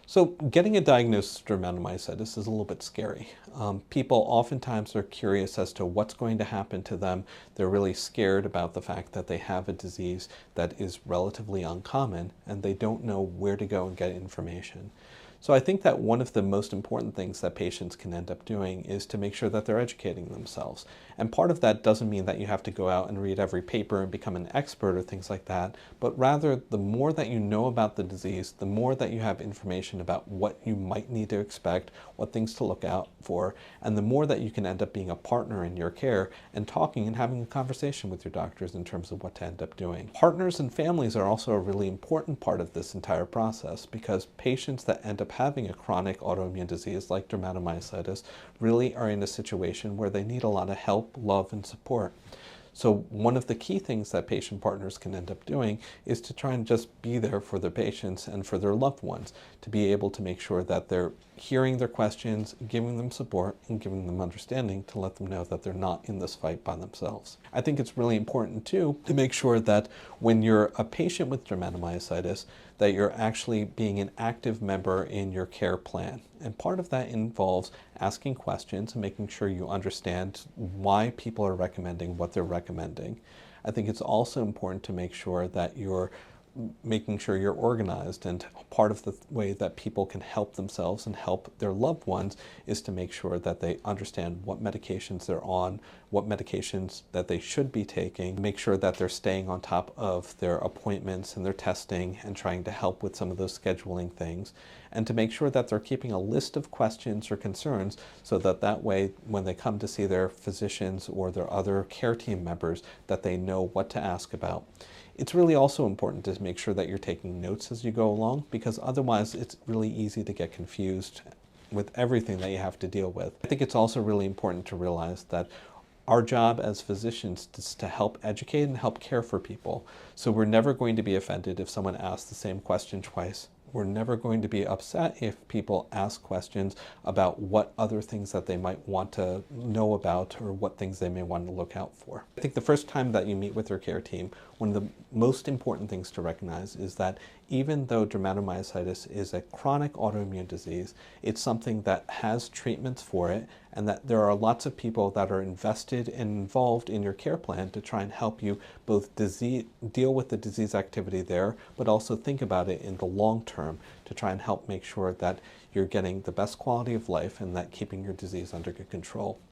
So getting a diagnosis of dermatomyositis is a little bit scary. People oftentimes are curious as to what's going to happen to them. They're really scared about the fact that they have a disease that is relatively uncommon and they don't know where to go and get information. So I think that one of the most important things that patients can end up doing is to make sure that they're educating themselves. And part of that doesn't mean that you have to go out and read every paper and become an expert or things like that, but rather the more that you know about the disease, the more that you have information about what you might need to expect, what things to look out for, and the more that you can end up being a partner in your care and talking and having a conversation with your doctors in terms of what to end up doing. Partners and families are also a really important part of this entire process because patients that end up having a chronic autoimmune disease like dermatomyositis really are in a situation where they need a lot of help, love, and support. So one of the key things that patient partners can end up doing is to try and just be there for their patients and for their loved ones, to be able to make sure that they're hearing their questions, giving them support, and giving them understanding to let them know that they're not in this fight by themselves. I think it's really important too to make sure that when you're a patient with dermatomyositis, that you're actually being an active member in your care plan. And part of that involves asking questions and making sure you understand why people are recommending what they're recommending. I think it's also important to make sure that you're making sure you're organized, and part of the way that people can help themselves and help their loved ones is to make sure that they understand what medications they're on, what medications that they should be taking, make sure that they're staying on top of their appointments and their testing and trying to help with some of those scheduling things, and to make sure that they're keeping a list of questions or concerns so that that way when they come to see their physicians or their other care team members that they know what to ask about. It's really also important to make sure that you're taking notes as you go along, because otherwise it's really easy to get confused with everything that you have to deal with. I think it's also really important to realize that our job as physicians is to help educate and help care for people. So we're never going to be offended if someone asks the same question twice. We're never going to be upset if people ask questions about what other things that they might want to know about or what things they may want to look out for. I think the first time that you meet with your care team, one of the most important things to recognize is that even though dermatomyositis is a chronic autoimmune disease, it's something that has treatments for it, and that there are lots of people that are invested and involved in your care plan to try and help you both deal with the disease activity there, but also think about it in the long term to try and help make sure that you're getting the best quality of life and that keeping your disease under good control.